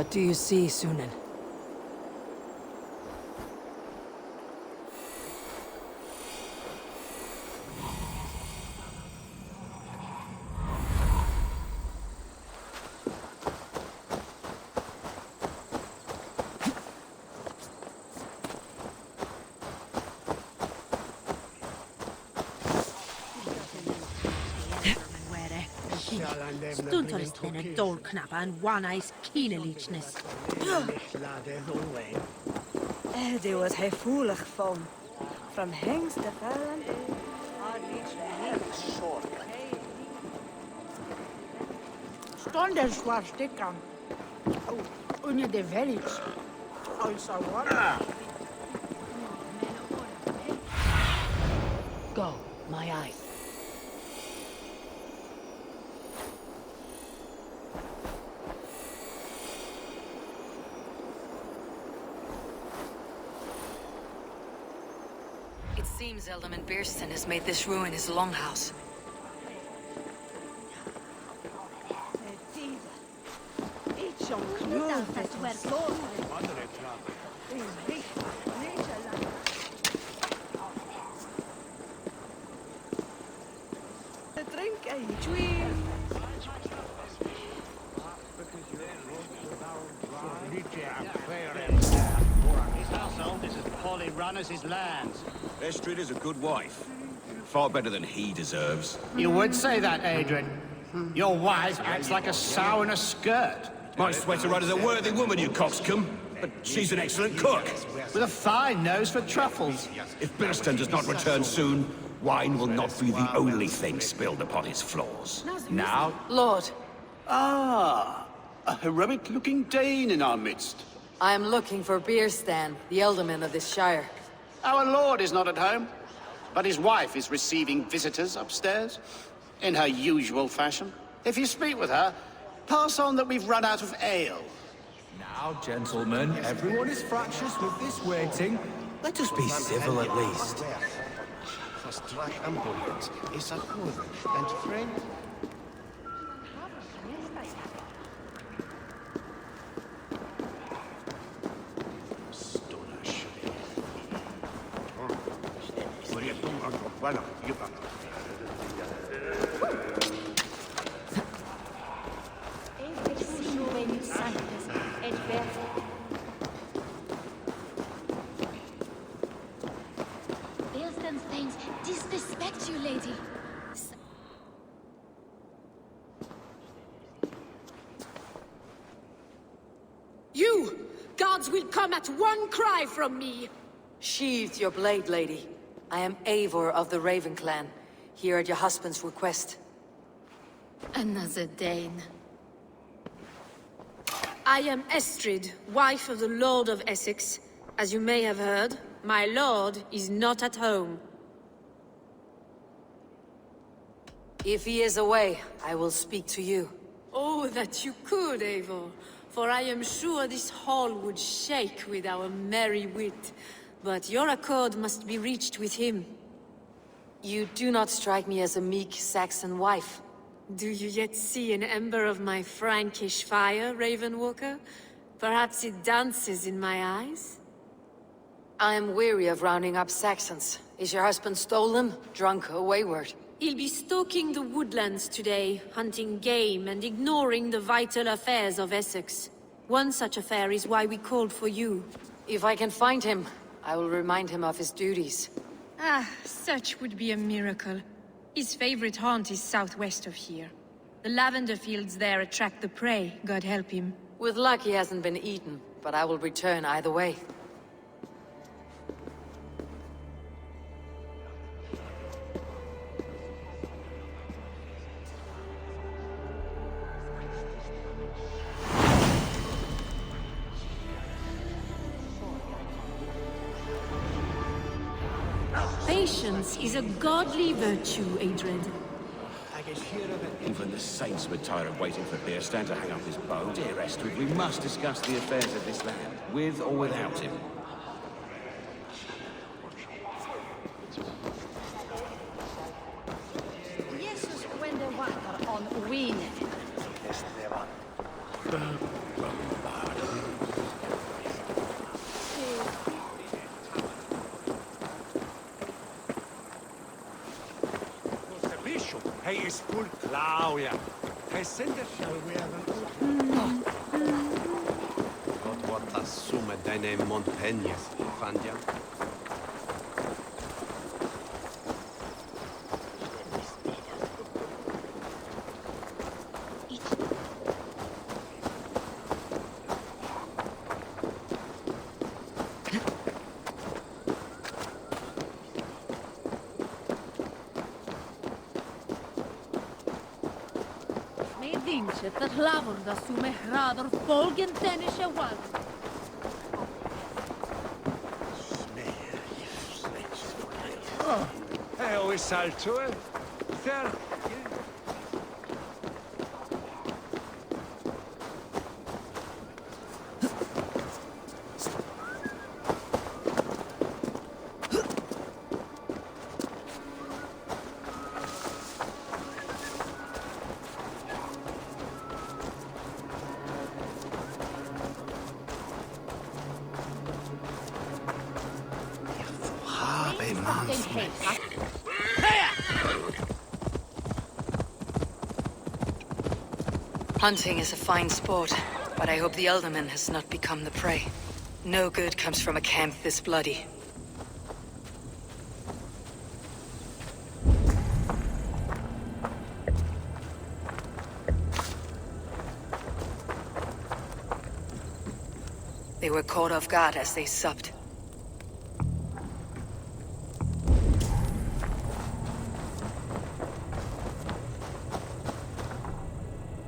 What do you see, Sunan? Stuntersten en dolknapper en one-eyes kienelichnes. Die was hij voelig van. From hengst te vallen. Stonder zwart stikken. Oh, onder de village. Also what? Go, my eyes. It seems Eldam Beerston has made this ruin his longhouse. Drink en twee. His household is as poorly run as his lands. Estrid is a good wife. Far better than he deserves. You would say that, Adrian. Your wife acts like a sow in a skirt. My sweater run is a worthy woman, you coxcomb. But she's an excellent cook. With a fine nose for truffles. If Beerston does not return soon, wine will not be the only thing spilled upon his floors. Now? Lord, Ah, a heroic-looking Dane in our midst. I am looking for Beerstan, the Ealdorman of this shire. Our lord is not at home, but his wife is receiving visitors upstairs, in her usual fashion. If you speak with her, pass on that we've run out of ale. Now, gentlemen, everyone is fractious with this waiting. Let us be civil at least. Beerston's things disrespect you, lady. You! Gods will come at one cry from me! Sheathe your blade, lady. I am Eivor of the Raven clan, here at your husband's request. Another Dane. I am Estrid, wife of the Lord of Essex. As you may have heard, my lord is not at home. If he is away, I will speak to you. Oh, that you could, Eivor. For I am sure this hall would shake with our merry wit. But your accord must be reached with him. You do not strike me as a meek Saxon wife. Do you yet see an ember of my Frankish fire, Ravenwalker? Perhaps it dances in my eyes? I am weary of rounding up Saxons. Is your husband stolen, drunk, or wayward? He'll be stalking the woodlands today, hunting game and ignoring the vital affairs of Essex. One such affair is why we called for you. If I can find him, I will remind him of his duties. Ah, such would be a miracle. His favorite haunt is southwest of here. The lavender fields there attract the prey, God help him. With luck, he hasn't been eaten, but I will return either way. Patience is a godly virtue, Adred. Even the saints would tire of waiting for Beerstan to hang up his bow. Dear Estrid, we must discuss the affairs of this land, with or without him. Jesus when the water on win. Hij is full Claudia. Hij zingt er shall we have God what assume deine montañas, Fanja. Vince, dat laver da su me hrader folgen tennische wal. Hij is salto, hè? Ver. Hunting is a fine sport, but I hope the Elderman has not become the prey. No good comes from a camp this bloody. They were caught off guard as they supped.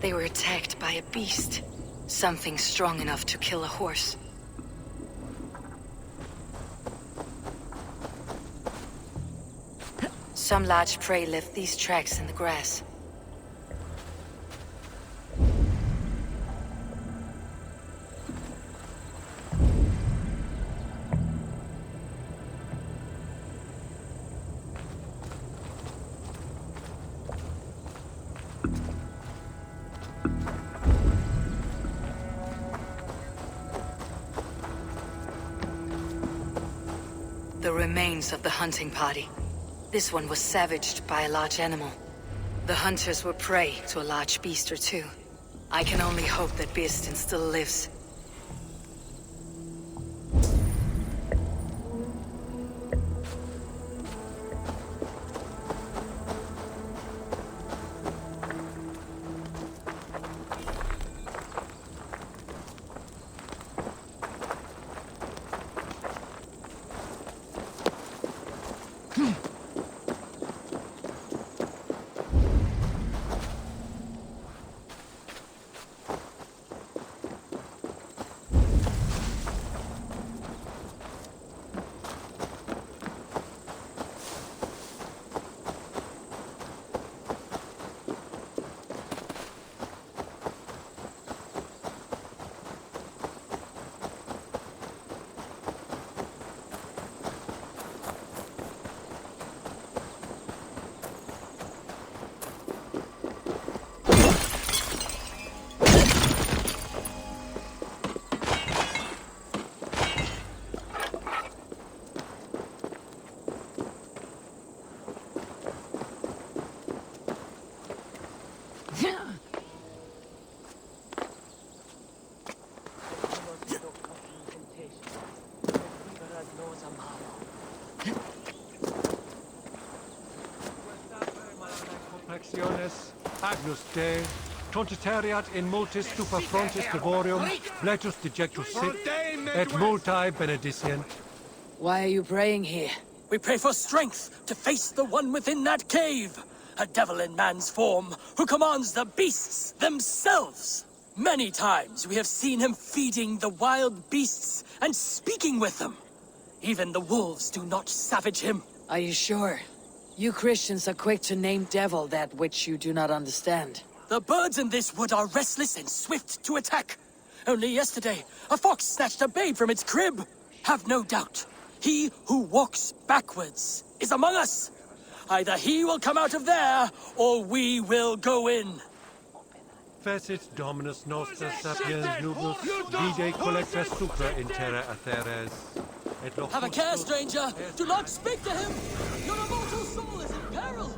They were attacked by a beast. Something strong enough to kill a horse. Some large prey left these tracks in the grass. The remains of the hunting party. This one was savaged by a large animal. The hunters were prey to a large beast or two. I can only hope that Birsten still lives. Agnus Dei, Tontitariat in multis stupa frontis devorium, bletus dejectus sit, et multae benedicient. Why are you praying here? We pray for strength to face the one within that cave. A devil in man's form who commands the beasts themselves. Many times we have seen him feeding the wild beasts and speaking with them. Even the wolves do not savage him. Are you sure? You Christians are quick to name devil that which you do not understand. The birds in this wood are restless and swift to attack. Only yesterday, a fox snatched a babe from its crib. Have no doubt, he who walks backwards is among us. Either he will come out of there, or we will go in. Fecit Dominus Noster Sapiens Nubus, vide collecta supra in terra atheres. Have a care, stranger! Do not speak to him! Your immortal soul is in peril!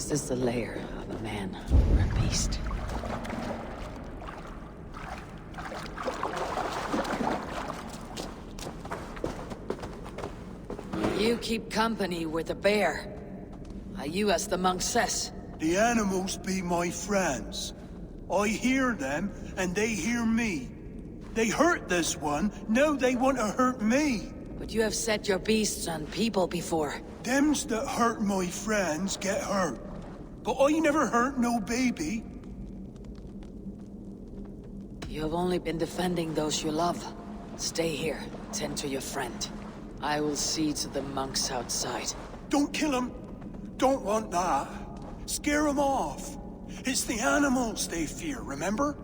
Is this the lair of a man or a beast? You keep company with the bear. You as the monk says. The animals be my friends. I hear them, and they hear me. They hurt this one, now they want to hurt me. But you have set your beasts on people before. Thems that hurt my friends get hurt. But I never hurt no baby. You have only been defending those you love. Stay here, tend to your friend. I will see to the monks outside. Don't kill them. Don't want that. Scare them off. It's the animals they fear, remember?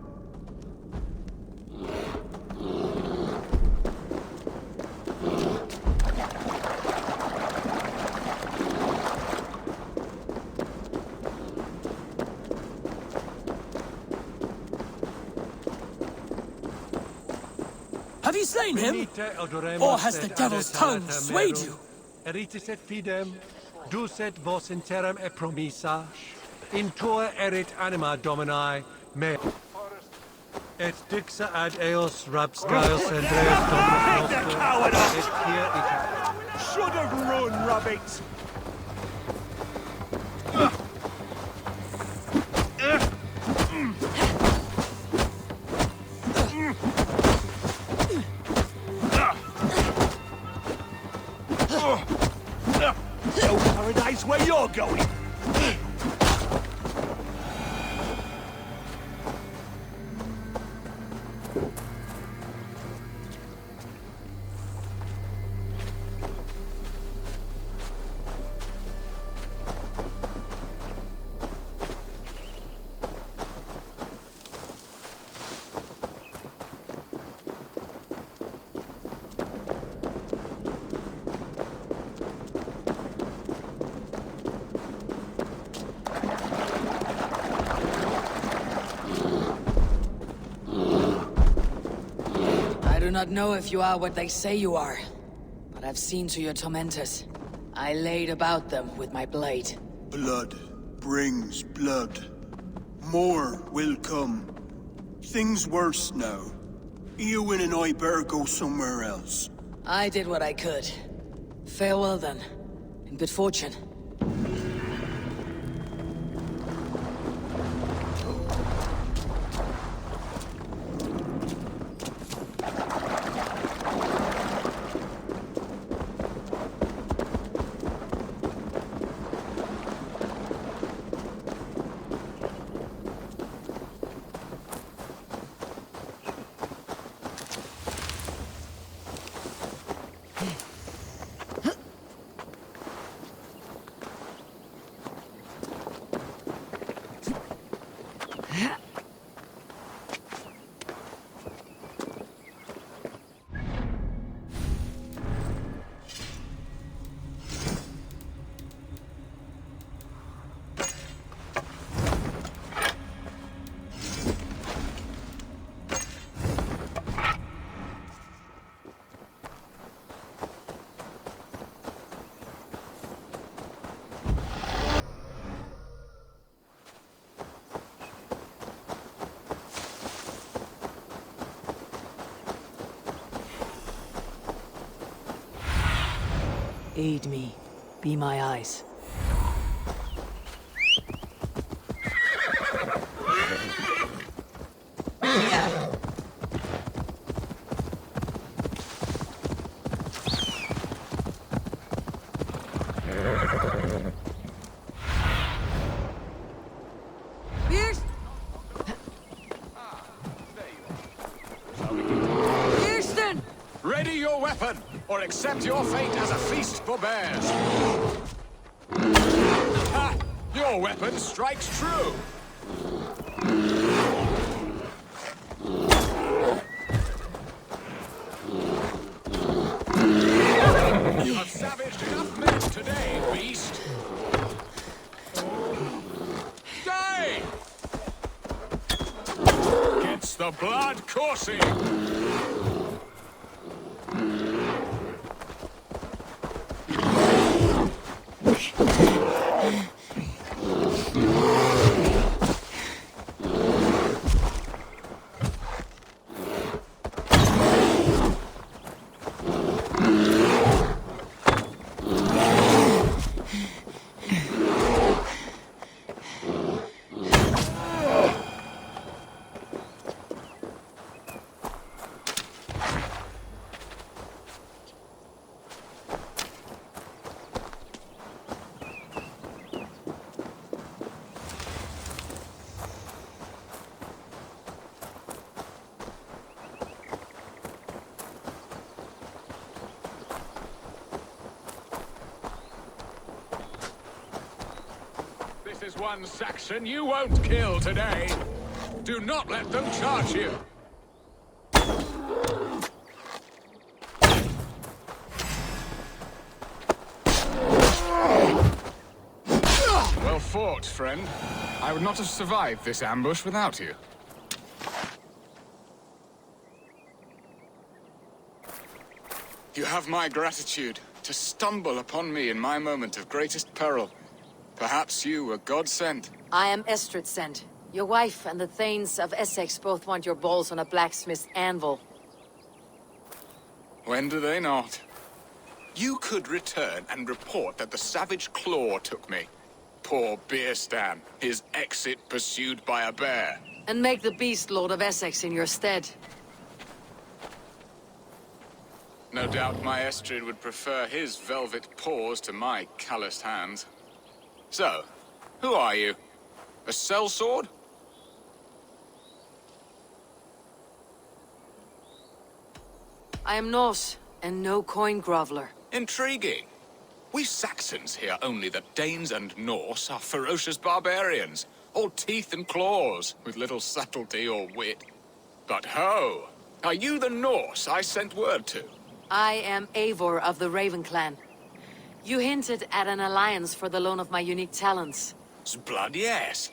Have you slain him? Or has the devil's tongue swayed you? Eritis et fidem, ducet vos interim e promissa, in tua erit anima domini, me. Et dixa ad eos rabstios Andreas Dominus Noster, et here it. Should have run, rabbit! No paradise where you're going! I do not know if you are what they say you are, but I've seen to your tormentors. I laid about them with my blade. Blood brings blood. More will come. Things worse now. Eowyn and I better go somewhere else. I did what I could. Farewell then, and good fortune. Aid me. Be my eyes. Ready your weapon, or accept your fate as a feast for bears. Ha! Your weapon strikes true. You have savaged enough men today, beast. Die! Gets the blood coursing. There's one Saxon you won't kill today. Do not let them charge you. Well fought, friend. I would not have survived this ambush without you. You have my gratitude to stumble upon me in my moment of greatest peril. Perhaps you were God-sent. I am Estrid sent. Your wife and the Thanes of Essex both want your balls on a blacksmith's anvil. When do they not? You could return and report that the savage Claw took me. Poor Beerstan, his exit pursued by a bear. And make the beast Lord of Essex in your stead. No doubt my Estrid would prefer his velvet paws to my calloused hands. So, who are you? A sellsword? I am Norse, and no coin groveler. Intriguing. We Saxons hear only that Danes and Norse are ferocious barbarians, all teeth and claws, with little subtlety or wit. But ho! Are you the Norse I sent word to? I am Eivor of the Raven clan. You hinted at an alliance for the loan of my unique talents. Blood, yes.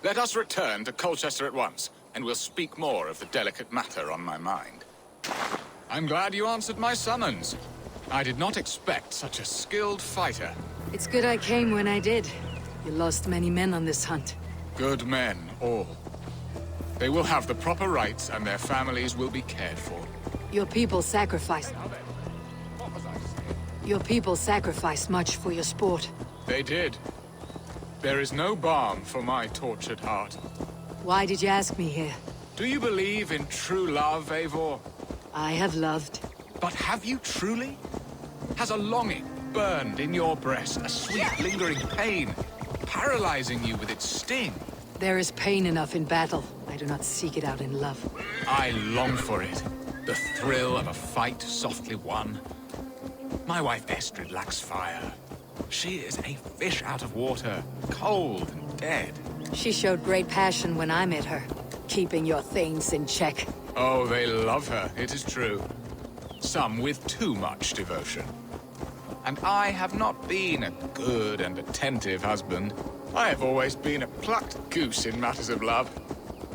Let us return to Colchester at once, and we'll speak more of the delicate matter on my mind. I'm glad you answered my summons. I did not expect such a skilled fighter. It's good I came when I did. You lost many men on this hunt. Good men, all. They will have the proper rights, and their families will be cared for. Your people sacrificed. Your people sacrificed much for your sport. They did. There is no balm for my tortured heart. Why did you ask me here? Do you believe in true love, Eivor? I have loved. But have you truly? Has a longing burned in your breast, a sweet lingering pain, paralyzing you with its sting? There is pain enough in battle. I do not seek it out in love. I long for it. The thrill of a fight softly won. My wife Estrid lacks fire. She is a fish out of water, cold and dead. She showed great passion when I met her, keeping your things in check. Oh, they love her, it is true. Some with too much devotion. And I have not been a good and attentive husband. I have always been a plucked goose in matters of love.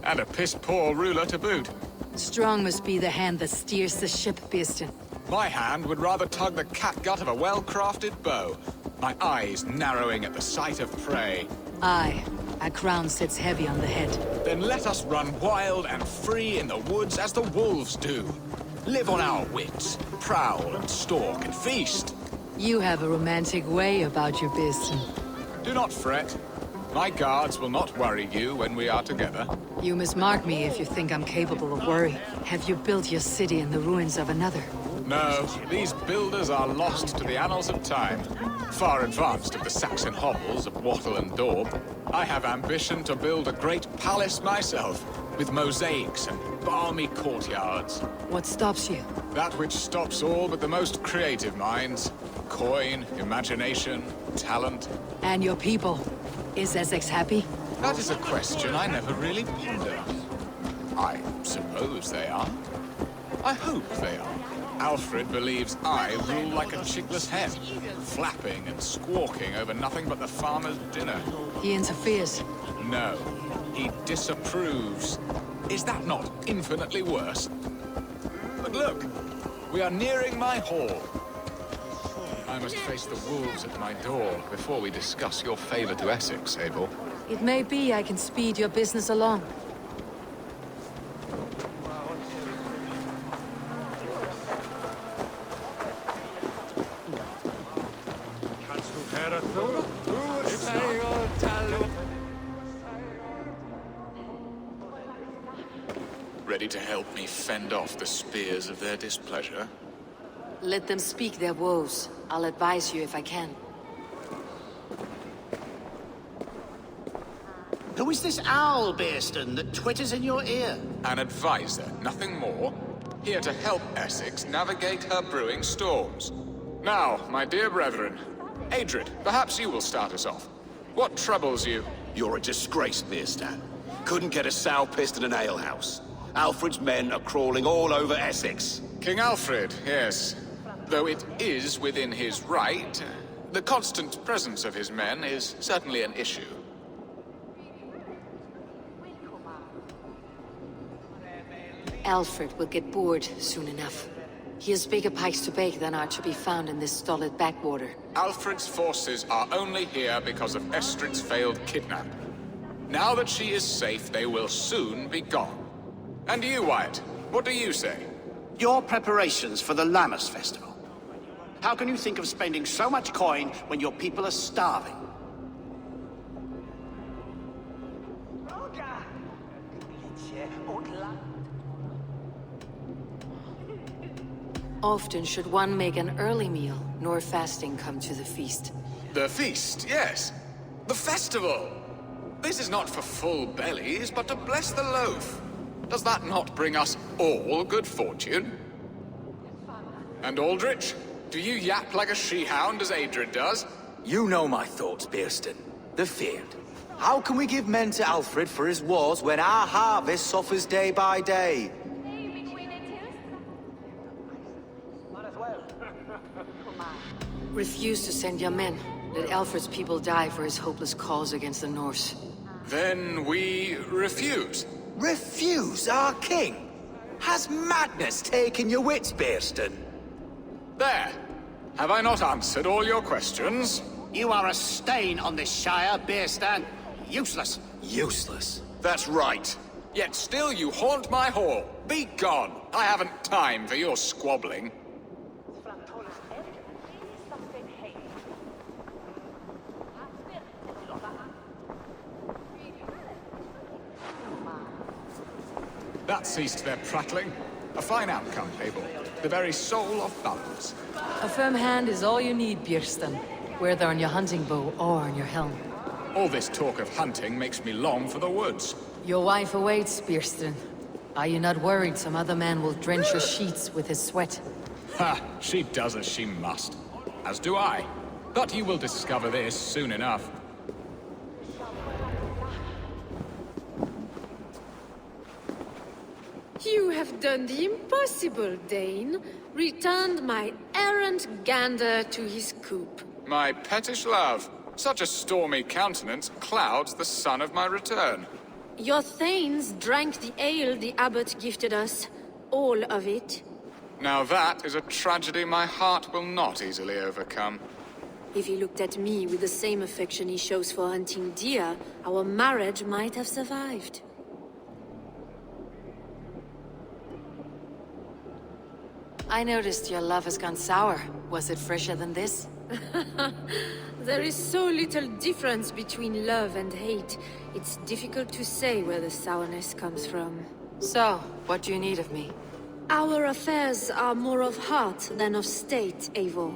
And a piss-poor ruler to boot. Strong must be the hand that steers the ship, Beerstan. My hand would rather tug the catgut of a well-crafted bow. My eyes narrowing at the sight of prey. Aye, a crown sits heavy on the head. Then let us run wild and free in the woods as the wolves do. Live on our wits, prowl and stalk and feast. You have a romantic way about you, Beerstan. Do not fret. My guards will not worry you when we are together. You mismark me if you think I'm capable of worry. Have you built your city in the ruins of another? No, these builders are lost to the annals of time. Far advanced of the Saxon hovels of Wattle and Daub. I have ambition to build a great palace myself, with mosaics and balmy courtyards. What stops you? That which stops all but the most creative minds. Coin, imagination, talent. And your people? Is Essex happy? That is a question I never really pondered. I suppose they are. I hope they are. Alfred believes I rule like a chickless hen, flapping and squawking over nothing but the farmer's dinner. He interferes. No, he disapproves. Is that not infinitely worse? But look, we are nearing my hall. I must face the wolves at my door before we discuss your favor to Essex, Eivor. It may be I can speed your business along. Ready to help me fend off the spears of their displeasure? Let them speak their woes. I'll advise you if I can. Who is this owl, Beerstan, that twitters in your ear? An advisor, nothing more. Here to help Essex navigate her brewing storms. Now, my dear brethren, Adrid, perhaps you will start us off. What troubles you? You're a disgrace, Bierstan. Couldn't get a sow pissed in an alehouse. Alfred's men are crawling all over Essex. King Alfred, yes. Though it is within his right, the constant presence of his men is certainly an issue. Alfred will get bored soon enough. He has bigger pikes to bake than are to be found in this stolid backwater. Alfred's forces are only here because of Estrid's failed kidnap. Now that she is safe, they will soon be gone. And you, Wyatt, what do you say? Your preparations for the Lammas festival. How can you think of spending so much coin when your people are starving? Often should one make an early meal, nor fasting come to the feast. The feast, yes. The festival! This is not for full bellies, but to bless the loaf. Does that not bring us all good fortune? And Aldrich, do you yap like a she-hound as Adred does? You know my thoughts, Bierstan. The feared. How can we give men to Alfred for his wars when our harvest suffers day by day? Refuse to send your men. Let Alfred's people die for his hopeless cause against the Norse. Then we refuse. Refuse our king? Has madness taken your wits, Bierstan? There. Have I not answered all your questions? You are a stain on this Shire, Bierstan. Useless. Useless? That's right. Yet still you haunt my hall. Be gone. I haven't time for your squabbling. That ceased their prattling. A fine outcome, Abel. The very soul of balance. A firm hand is all you need, Bierstan. Whether on your hunting bow or on your helm. All this talk of hunting makes me long for the woods. Your wife awaits, Bierstan. Are you not worried some other man will drench your sheets with his sweat? Ha! She does as she must. As do I. But you will discover this soon enough. You have done the impossible, Dane. Returned my errant gander to his coop. My pettish love. Such a stormy countenance clouds the sun of my return. Your thanes drank the ale the abbot gifted us. All of it. Now that is a tragedy my heart will not easily overcome. If he looked at me with the same affection he shows for hunting deer, our marriage might have survived. I noticed your love has gone sour. Was it fresher than this? There is so little difference between love and hate. It's difficult to say where the sourness comes from. So, what do you need of me? Our affairs are more of heart than of state, Eivor.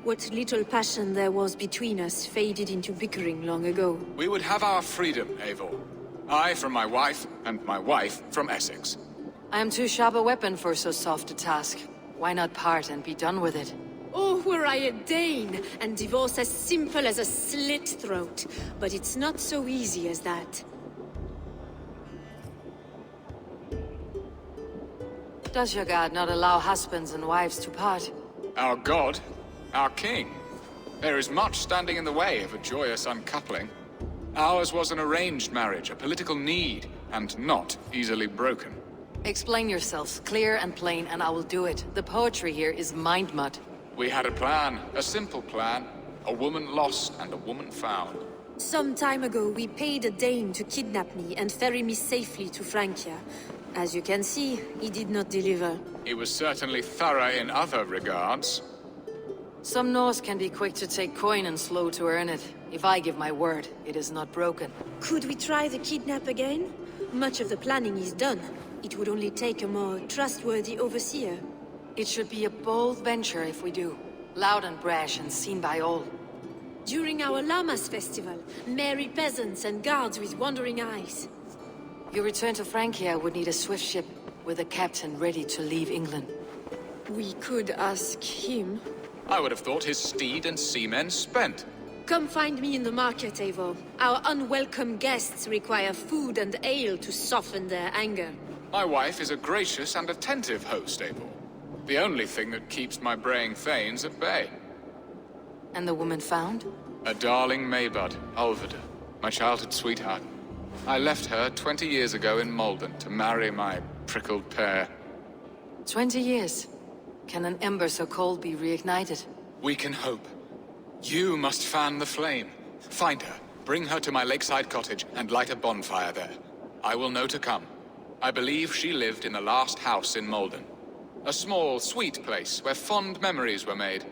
What little passion there was between us faded into bickering long ago. We would have our freedom, Eivor. I from my wife, and my wife from Essex. I am too sharp a weapon for so soft a task. Why not part and be done with it? Oh, were I a Dane, and divorce as simple as a slit throat. But it's not so easy as that. Does your god not allow husbands and wives to part? Our god? Our king? There is much standing in the way of a joyous uncoupling. Ours was an arranged marriage, a political need, and not easily broken. Explain yourselves, clear and plain, and I will do it. The poetry here is mind mud. We had a plan, a simple plan. A woman lost and a woman found. Some time ago, we paid a Dane to kidnap me and ferry me safely to Francia. As you can see, he did not deliver. He was certainly thorough in other regards. Some Norse can be quick to take coin and slow to earn it. If I give my word, it is not broken. Could we try the kidnap again? Much of the planning is done. It would only take a more trustworthy overseer. It should be a bold venture if we do. Loud and brash and seen by all. During our Lammas festival, merry peasants and guards with wandering eyes. Your return to Francia would need a swift ship, with a captain ready to leave England. We could ask him. I would have thought his steed and seamen spent. Come find me in the market, Eivor. Our unwelcome guests require food and ale to soften their anger. My wife is a gracious and attentive host, Abel. The only thing that keeps my braying thanes at bay. And the woman found? A darling Maybud, Ulvida, my childhood sweetheart. I left her 20 years ago in Malden to marry my prickled pear. 20 years. Can an ember so cold be reignited? We can hope. You must fan the flame. Find her, bring her to my lakeside cottage, and light a bonfire there. I will know to come. I believe she lived in the last house in Malden. A small, sweet place where fond memories were made.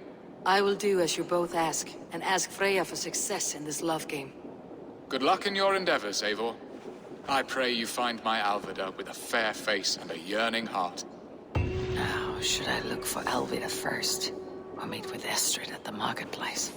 I will do as you both ask, and ask Freya for success in this love game. Good luck in your endeavors, Eivor. I pray you find my Alvida with a fair face and a yearning heart. Now, should I look for Alvida first, or meet with Estrid at the marketplace?